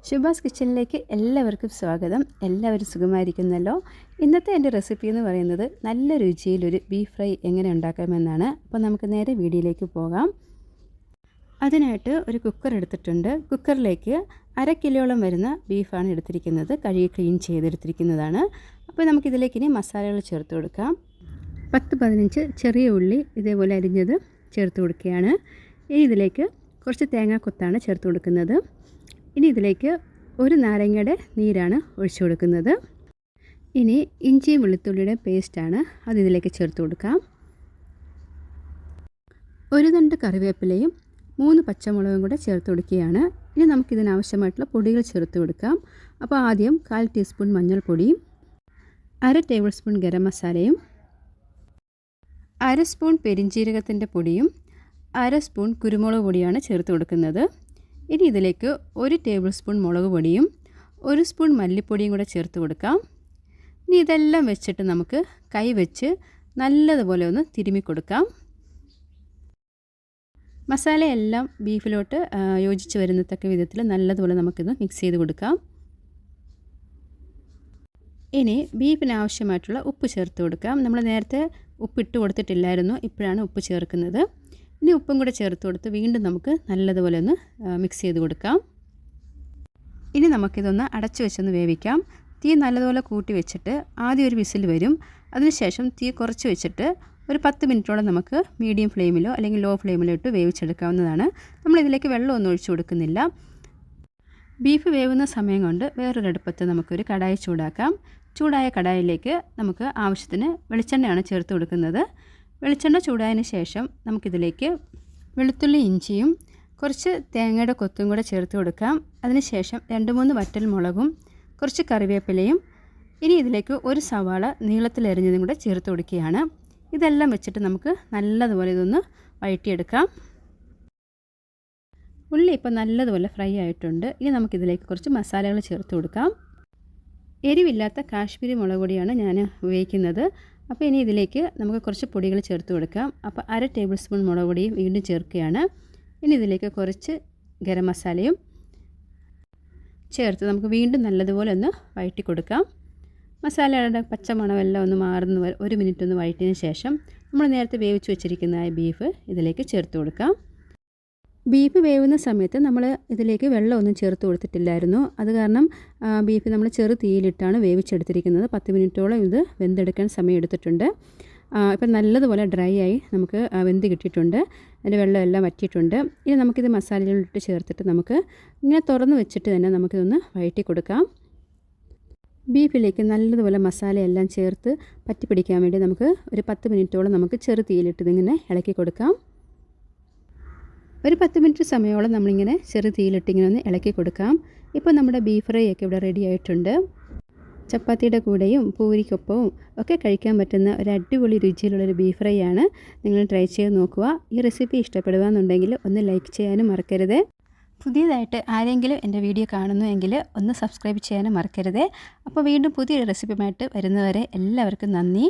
ശുഭാസ് കിച്ചണിലേക്ക് എല്ലാവർക്കും സ്വാഗതം. എല്ലാവരും സുഖമായിരിക്കുന്നല്ലോ. ഇന്നത്തെ എൻ്റെ റെസിപ്പി എന്ന് പറയുന്നത് നല്ല രുചിയിലൊരു ബീഫ് ഫ്രൈ എങ്ങനെ ഉണ്ടാക്കാമെന്നാണ്. അപ്പോൾ നമുക്ക് നേരെ വീഡിയോയിലേക്ക് പോകാം. അതിനായിട്ട് ഒരു കുക്കർ എടുത്തിട്ടുണ്ട്. കുക്കറിലേക്ക് 1/2 കിലോളം വരുന്ന ബീഫാണ് എടുത്തിരിക്കുന്നത്. കഴുകി ക്ലീൻ ചെയ്തെടുത്തിരിക്കുന്നതാണ്. അപ്പോൾ നമുക്കിതിലേക്ക് ഇനി മസാലകൾ ചേർത്ത് കൊടുക്കാം. 10-15 ചെറിയ ഉള്ളി ഇതേപോലെ അരിഞ്ഞത് ചേർത്ത് കൊടുക്കുകയാണ്. ഇനി ഇതിലേക്ക് കുറച്ച് തേങ്ങാക്കൊത്താണ് ചേർത്ത് കൊടുക്കുന്നത്. ഇനി ഇതിലേക്ക് ഒരു നാരങ്ങയുടെ നീരാണ് ഒഴിച്ചു കൊടുക്കുന്നത്. ഇനി ഇഞ്ചിയും വെളുത്തുള്ളിയുടെ പേസ്റ്റാണ് അത് ഇതിലേക്ക് ചേർത്ത് കൊടുക്കാം. ഒരു തണ്ട് കറിവേപ്പിലയും 3 പച്ചമുളകും കൂടെ ചേർത്ത് കൊടുക്കുകയാണ്. ഇനി നമുക്കിതിനാവശ്യമായിട്ടുള്ള പൊടികൾ ചേർത്ത് കൊടുക്കാം. അപ്പോൾ ആദ്യം 1/4 ടീസ്പൂൺ മഞ്ഞൾപ്പൊടിയും 1/2 ടേബിൾ സ്പൂൺ ഗരം മസാലയും 1/2 സ്പൂൺ പെരിഞ്ജീരകത്തിൻ്റെ പൊടിയും 1/2 സ്പൂൺ കുരുമുളക് പൊടിയാണ് ചേർത്ത് കൊടുക്കുന്നത്. ഇനി ഇതിലേക്ക് 1 ടേബിൾ സ്പൂൺ മുളക് പൊടിയും 1 സ്പൂൺ മല്ലിപ്പൊടിയും കൂടെ ചേർത്ത് കൊടുക്കാം. ഇനി ഇതെല്ലാം വെച്ചിട്ട് നമുക്ക് കൈ വെച്ച് നല്ലതുപോലെ ഒന്ന് തിരുമ്മി കൊടുക്കാം. മസാലയെല്ലാം ബീഫിലോട്ട് യോജിച്ച് വരുന്നത്തക്ക വിധത്തിൽ നല്ലതുപോലെ നമുക്കിത് മിക്സ് ചെയ്ത് കൊടുക്കാം. ഇനി ബീഫിന് ആവശ്യമായിട്ടുള്ള ഉപ്പ് ചേർത്ത് കൊടുക്കാം. നമ്മൾ നേരത്തെ ഉപ്പിട്ട് കൊടുത്തിട്ടില്ലായിരുന്നു, ഇപ്പോഴാണ് ഉപ്പ് ചേർക്കുന്നത്. ഇനി ഉപ്പും കൂടെ ചേർത്ത് കൊടുത്ത് വീണ്ടും നമുക്ക് നല്ലതുപോലെ ഒന്ന് മിക്സ് ചെയ്ത് കൊടുക്കാം. ഇനി നമുക്കിതൊന്ന് അടച്ചു വെച്ചൊന്ന് വേവിക്കാം. തീ നല്ലതുപോലെ കൂട്ടി വെച്ചിട്ട് ആദ്യം ഒരു വിസിൽ വരും. അതിനുശേഷം തീ കുറച്ച് വെച്ചിട്ട് ഒരു 10 മിനിറ്റോളം നമുക്ക് മീഡിയം ഫ്ലെയിമിലോ അല്ലെങ്കിൽ ലോ ഫ്ലെയിമിലോ ഇട്ട് വേവിച്ചെടുക്കാവുന്നതാണ്. നമ്മളിതിലേക്ക് വെള്ളമൊന്നും ഒഴിച്ചു കൊടുക്കുന്നില്ല. ബീഫ് വേവുന്ന സമയം കൊണ്ട് വേറൊരടുപ്പത്ത് നമുക്കൊരു കടായി ചൂടാക്കാം. ചൂടായ കടായിലേക്ക് നമുക്ക് ആവശ്യത്തിന് വെളിച്ചെണ്ണയാണ് ചേർത്ത് കൊടുക്കുന്നത്. വെളിച്ചെണ്ണ ചൂടായതിന് ശേഷം നമുക്കിതിലേക്ക് വെളുത്തുള്ളി ഇഞ്ചിയും കുറച്ച് തേങ്ങയുടെ കൊത്തും കൂടെ ചേർത്ത് കൊടുക്കാം. അതിനുശേഷം 2-3 വറ്റൽ മുളകും കുറച്ച് കറിവേപ്പിലയും ഇനി ഇതിലേക്ക് ഒരു സവാള നീളത്തിലരിഞ്ഞതും കൂടെ ചേർത്ത് കൊടുക്കുകയാണ്. ഇതെല്ലാം വെച്ചിട്ട് നമുക്ക് നല്ലതുപോലെ ഇതൊന്ന് വഴറ്റിയെടുക്കാം. ഉള്ളി ഇപ്പോൾ നല്ലതുപോലെ ഫ്രൈ ആയിട്ടുണ്ട്. ഇനി നമുക്കിതിലേക്ക് കുറച്ച് മസാലകൾ ചേർത്ത് കൊടുക്കാം. എരിവില്ലാത്ത കാശ്മീരി മുളക് പൊടിയാണ് ഞാൻ ഉപയോഗിക്കുന്നത്. അപ്പോൾ ഇനി ഇതിലേക്ക് നമുക്ക് കുറച്ച് പൊടികൾ ചേർത്ത് കൊടുക്കാം. അപ്പോൾ 1/2 ടേബിൾ സ്പൂൺ മുളക് പൊടിയും വീണ്ടും ചേർക്കുകയാണ്. ഇനി ഇതിലേക്ക് കുറച്ച് ഗരം മസാലയും ചേർത്ത് നമുക്ക് വീണ്ടും നല്ലതുപോലെ ഒന്ന് വഴറ്റി കൊടുക്കാം. മസാലയുടെ പച്ചമണമെല്ലാം ഒന്ന് മാറുന്ന 1 മിനിറ്റ് ഒന്ന് വഴറ്റിയതിന് ശേഷം നമ്മൾ നേരത്തെ വേവിച്ച് വെച്ചിരിക്കുന്ന ബീഫ് ഇതിലേക്ക് ചേർത്ത് കൊടുക്കാം. ബീഫ് വേവുന്ന സമയത്ത് നമ്മൾ ഇതിലേക്ക് വെള്ളമൊന്നും ചേർത്ത് കൊടുത്തിട്ടില്ലായിരുന്നു. അത് കാരണം ബീഫ് നമ്മൾ ചെറു തീയിലിട്ടാണ് വേവിച്ചെടുത്തിരിക്കുന്നത്. 10 മിനിറ്റോളം ഇത് വെന്തെടുക്കാൻ സമയം എടുത്തിട്ടുണ്ട്. ഇപ്പം നല്ലതുപോലെ ഡ്രൈ ആയി നമുക്ക് വെന്ത് കിട്ടിയിട്ടുണ്ട്. അതിൻ്റെ വെള്ളമെല്ലാം വറ്റിയിട്ടുണ്ട്. ഇനി നമുക്കിത് മസാലകളിലിട്ട് ചേർത്തിട്ട് നമുക്ക് ഇങ്ങനെ തുറന്ന് വെച്ചിട്ട് തന്നെ നമുക്കിതൊന്ന് വഴറ്റി കൊടുക്കാം. ബീഫിലേക്ക് നല്ലതുപോലെ മസാലയെല്ലാം ചേർത്ത് പറ്റി പിടിക്കാൻ വേണ്ടി നമുക്ക് ഒരു 10 മിനിറ്റോളം നമുക്ക് ചെറു തീയിലിട്ട് ഇതിങ്ങനെ ഇളക്കി കൊടുക്കാം. ഒരു 10 മിനിറ്റ് സമയമോളം നമ്മളിങ്ങനെ ചെറു തീയിലിട്ട് ഇങ്ങനെ ഒന്ന് ഇളക്കി കൊടുക്കാം. ഇപ്പോൾ നമ്മുടെ ബീഫ് ഫ്രൈ ഒക്കെ ഇവിടെ റെഡി ആയിട്ടുണ്ട്. ചപ്പാത്തിയുടെ കൂടെയും പൂരിക്കൊപ്പവും ഒക്കെ കഴിക്കാൻ പറ്റുന്ന ഒരു അടിപൊളി രുചിയിലുള്ളൊരു ബീഫ് ഫ്രൈ ആണ്. നിങ്ങൾ ട്രൈ ചെയ്ത് നോക്കുക. ഈ റെസിപ്പി ഇഷ്ടപ്പെടുകയെന്നുണ്ടെങ്കിൽ ഒന്ന് ലൈക്ക് ചെയ്യാനും മറക്കരുത്. പുതിയതായിട്ട് ആരെങ്കിലും എൻ്റെ വീഡിയോ കാണുന്നുവെങ്കിൽ ഒന്ന് സബ്സ്ക്രൈബ് ചെയ്യാനും മറക്കരുത്. അപ്പോൾ വീണ്ടും പുതിയൊരു റെസിപ്പിയുമായിട്ട് വരുന്നവരെ എല്ലാവർക്കും നന്ദി.